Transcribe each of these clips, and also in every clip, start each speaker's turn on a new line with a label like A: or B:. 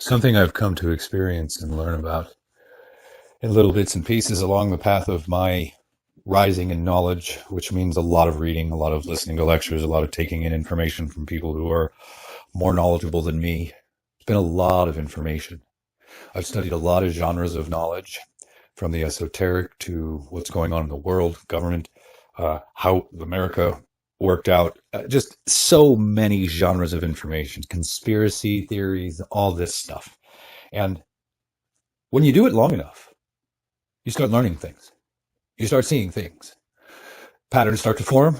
A: Something I've come to experience and learn about in little bits and pieces along the path of my rising in knowledge, which means a lot of reading, a lot of listening to lectures, a lot of taking in information from people who are more knowledgeable than me. It's been a lot of information. I've studied a lot of genres of knowledge, from the esoteric to what's going on in the world, government, how America worked out, just so many genres of information, conspiracy theories, all this stuff. And when you do it long enough, you start learning things. You start seeing things. Patterns start to form.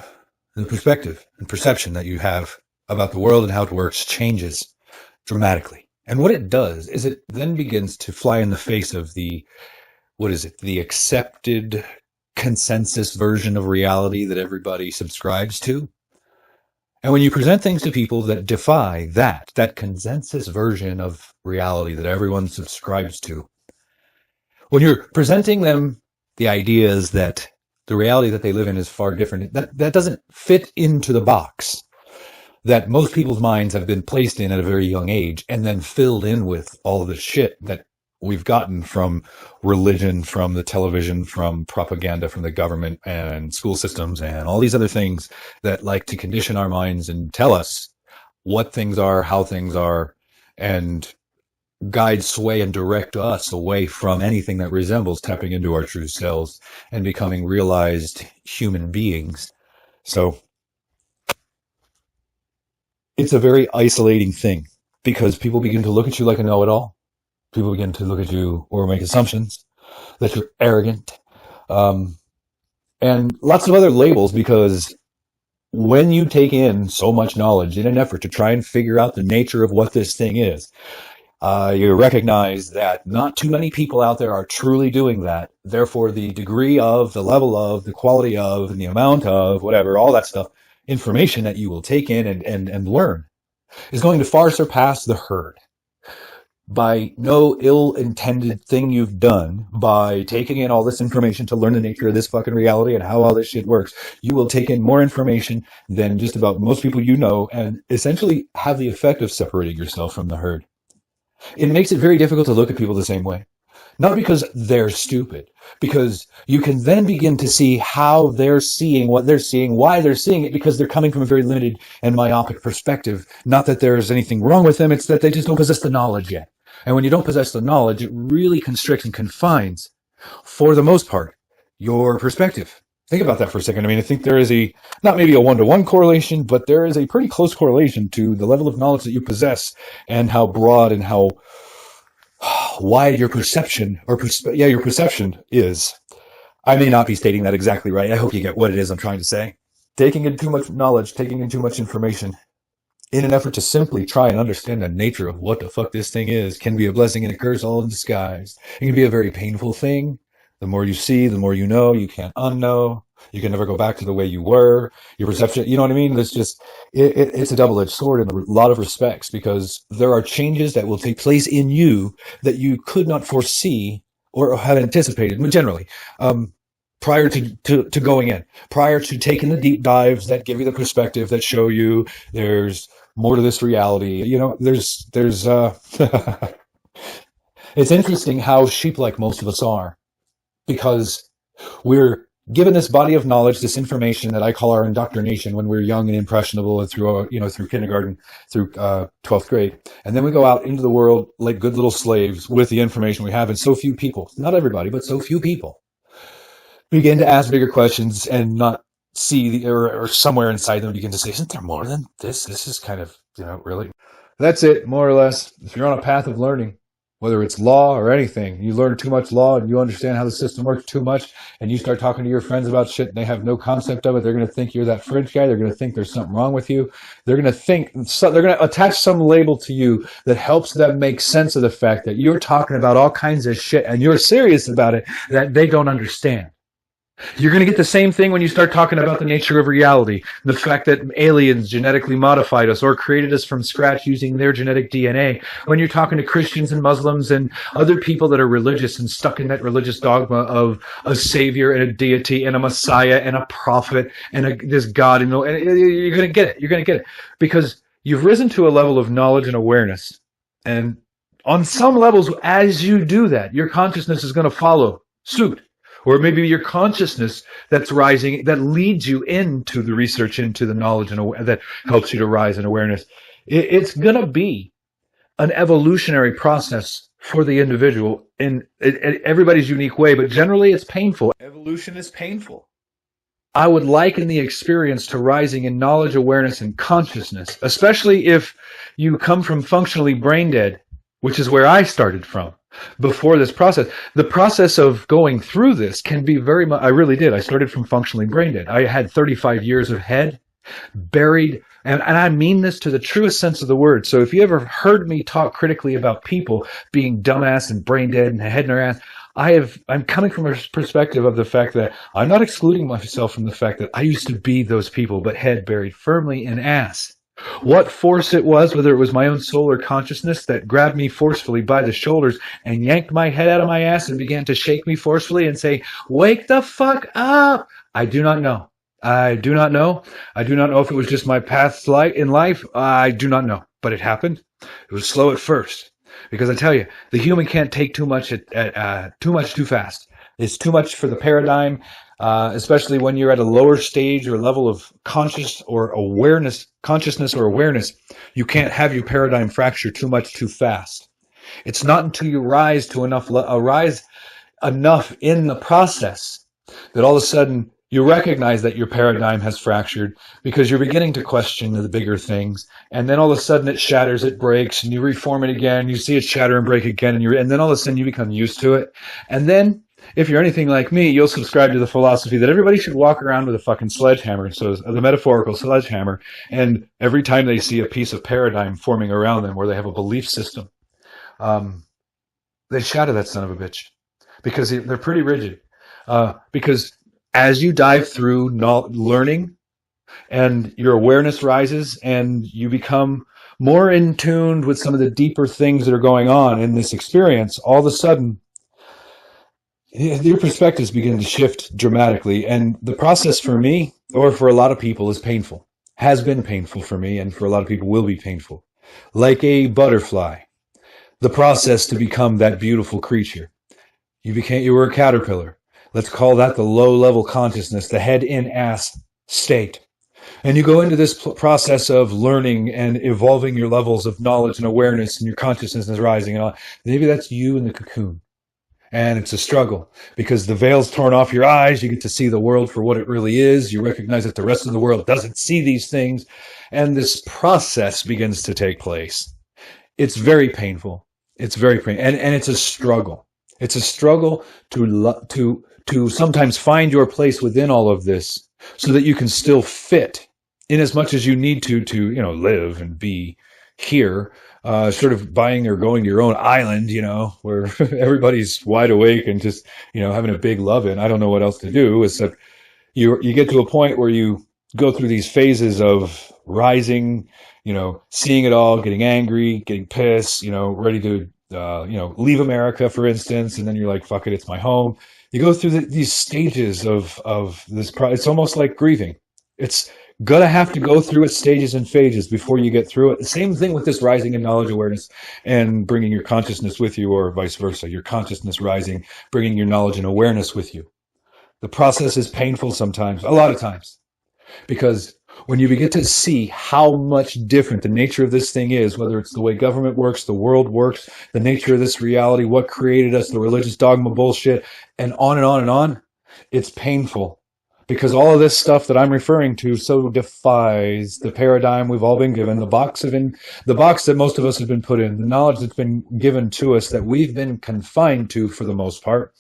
A: The perspective and perception that you have about the world and how it works changes dramatically. And what it does is it then begins to fly in the face of the accepted consensus version of reality that everybody subscribes to. And when you present things to people that defy that consensus version of reality that everyone subscribes to, when you're presenting them the ideas that the reality that they live in is far different, that doesn't fit into the box that most people's minds have been placed in at a very young age and then filled in with all of the shit that we've gotten from religion, from the television, from propaganda, from the government and school systems and all these other things that like to condition our minds and tell us what things are, how things are, and guide, sway, and direct us away from anything that resembles tapping into our true selves and becoming realized human beings. So it's a very isolating thing because people begin to look at you like a know-it-all. People begin to look at you or make assumptions that you're arrogant, and lots of other labels, because when you take in so much knowledge in an effort to try and figure out the nature of what this thing is, you recognize that not too many people out there are truly doing that. Therefore, the degree of, the level of, the quality of, and the amount of, whatever, all that stuff, information that you will take in and learn is going to far surpass the herd. By no ill-intended thing you've done, by taking in all this information to learn the nature of this fucking reality and how all this shit works, you will take in more information than just about most people you know and essentially have the effect of separating yourself from the herd. It makes it very difficult to look at people the same way. Not because they're stupid, because you can then begin to see how they're seeing what they're seeing, why they're seeing it, because they're coming from a very limited and myopic perspective. Not that there's anything wrong with them, it's that they just don't possess the knowledge yet. And when you don't possess the knowledge, it really constricts and confines, for the most part, your perspective. Think about that for a second. I mean, I think there is not maybe a one-to-one correlation, but there is a pretty close correlation to the level of knowledge that you possess and how broad and how wide your perception your perception is. I may not be stating that exactly right. I hope you get what it is I'm trying to say. Taking in too much knowledge, taking in too much information in an effort to simply try and understand the nature of what the fuck this thing is can be a blessing and a curse all in disguise. It can be a very painful thing. The more you see, the more you know. You can't unknow. You can never go back to the way you were. Your perception, you know what I mean? It's a double-edged sword in a lot of respects, because there are changes that will take place in you that you could not foresee or have anticipated, but generally, prior to going in, prior to taking the deep dives that give you the perspective that show you there's more to this reality. You know, there's it's interesting how sheep-like most of us are, because we're given this body of knowledge, this information that I call our indoctrination when we're young and impressionable and through kindergarten, through 12th grade. And then we go out into the world like good little slaves with the information we have. And so few people, not everybody, but so few people begin to ask bigger questions and not see or somewhere inside them begin to say, isn't there more than this? This is kind of, really. That's it, more or less. If you're on a path of learning, whether it's law or anything, you learn too much law and you understand how the system works too much, and you start talking to your friends about shit and they have no concept of it, they're going to think you're that fringe guy. They're going to think there's something wrong with you. They're going to attach some label to you that helps them make sense of the fact that you're talking about all kinds of shit and you're serious about it that they don't understand. You're going to get the same thing when you start talking about the nature of reality, the fact that aliens genetically modified us or created us from scratch using their genetic DNA. When you're talking to Christians and Muslims and other people that are religious and stuck in that religious dogma of a savior and a deity and a messiah and a prophet and this God, and you're going to get it. You're going to get it because you've risen to a level of knowledge and awareness, and On some levels, as you do that, your consciousness is going to follow suit. Or maybe your consciousness that's rising, that leads you into the research, into the knowledge, and that helps you to rise in awareness. It's going to be an evolutionary process for the individual in everybody's unique way, but generally it's painful. Evolution is painful. I would liken the experience to rising in knowledge, awareness, and consciousness, especially if you come from functionally brain dead, which is where I started from before this process. The process of going through this can be very much, I really did. I started from functionally brain dead. I had 35 years of head buried, and I mean this to the truest sense of the word. So if you ever heard me talk critically about people being dumbass and brain dead and head in their ass, I'm coming from a perspective of the fact that I'm not excluding myself from the fact that I used to be those people, but head buried firmly in ass. What force it was, whether it was my own soul or consciousness, that grabbed me forcefully by the shoulders and yanked my head out of my ass and began to shake me forcefully and say, "Wake the fuck up!" I do not know. I do not know. I do not know if it was just my path in life. I do not know. But it happened. It was slow at first. Because I tell you, the human can't take too much too fast. It's too much for the paradigm, especially when you're at a lower stage or level of consciousness or awareness. You can't have your paradigm fracture too much too fast. It's not until you rise enough in the process that all of a sudden you recognize that your paradigm has fractured, because you're beginning to question the bigger things, and then all of a sudden it shatters, it breaks, and you reform it again, you see it shatter and break again, and then all of a sudden you become used to it. And then, if you're anything like me, you'll subscribe to the philosophy that everybody should walk around with a fucking sledgehammer, so the metaphorical sledgehammer, and every time they see a piece of paradigm forming around them where they have a belief system, they shatter that son of a bitch, because they're pretty rigid. Because as you dive through learning and your awareness rises and you become more in tune with some of the deeper things that are going on in this experience, all of a sudden your perspectives begin to shift dramatically. And the process for me, or for a lot of people, is painful. Has been painful for me, and for a lot of people will be painful. Like a butterfly, the process to become that beautiful creature. You were a caterpillar. Let's call that the low-level consciousness, the head-in-ass state. And you go into this process of learning and evolving your levels of knowledge and awareness, and your consciousness is rising. And all. Maybe that's you in the cocoon. And it's a struggle, because the veil's torn off your eyes. You get to see the world for what it really is. You recognize that the rest of the world doesn't see these things. And this process begins to take place. It's very painful. It's very painful. And it's a struggle. It's a struggle to sometimes find your place within all of this, so that you can still fit in as much as you need to live and be here, sort of buying or going to your own island, where everybody's wide awake and just, having a big love-in. I don't know what else to do, except you get to a point where you go through these phases of rising, seeing it all, getting angry, getting pissed, ready to, leave America, for instance, and then you're like, fuck it, it's my home. You go through these stages of this. It's almost like grieving. It's gonna have to go through its stages and phases before you get through it. The same thing with this rising in knowledge, awareness, and bringing your consciousness with you, or vice versa. Your consciousness rising, bringing your knowledge and awareness with you. The process is painful sometimes, a lot of times, because when you begin to see how much different the nature of this thing is, whether it's the way government works, the world works, the nature of this reality, what created us, the religious dogma bullshit, and on and on and on, it's painful. Because all of this stuff that I'm referring to so defies the paradigm we've all been given, the box that most of us have been put in, the knowledge that's been given to us that we've been confined to for the most part.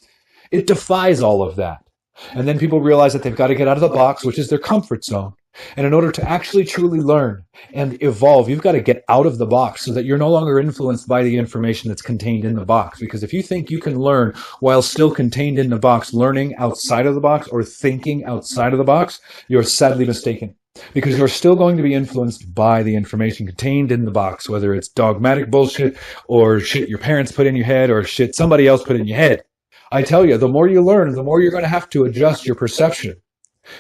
A: It defies all of that. And then people realize that they've got to get out of the box, which is their comfort zone. And in order to actually truly learn and evolve, you've got to get out of the box, so that you're no longer influenced by the information that's contained in the box. Because if you think you can learn while still contained in the box, learning outside of the box or thinking outside of the box, you're sadly mistaken. Because you're still going to be influenced by the information contained in the box, whether it's dogmatic bullshit or shit your parents put in your head or shit somebody else put in your head. I tell you, the more you learn, the more you're going to have to adjust your perception.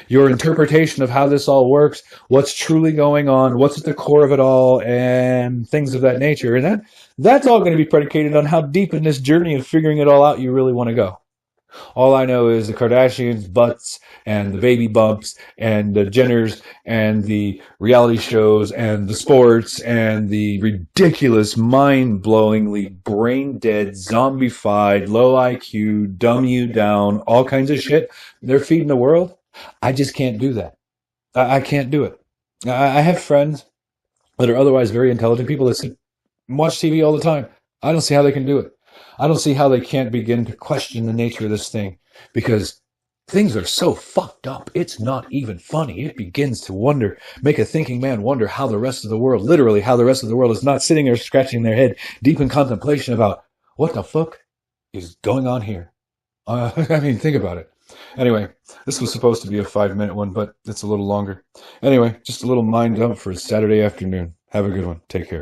A: Your interpretation of how this all works, what's truly going on, what's at the core of it all, and things of that nature. And that's all going to be predicated on how deep in this journey of figuring it all out you really want to go. All I know is the Kardashians' butts and the baby bumps and the Jenners and the reality shows and the sports and the ridiculous, mind-blowingly brain-dead, zombified, low IQ, dumb you down, all kinds of shit they're feeding the world. I just can't do that. I can't do it. I have friends that are otherwise very intelligent people that watch TV all the time. I don't see how they can do it. I don't see how they can't begin to question the nature of this thing, because things are so fucked up. It's not even funny. It begins to make a thinking man wonder how the rest of the world, literally how the rest of the world is not sitting there scratching their head deep in contemplation about what the fuck is going on here. I mean, think about it. Anyway, this was supposed to be a 5-minute one, but it's a little longer. Anyway, just a little mind dump for a Saturday afternoon. Have a good one. Take care.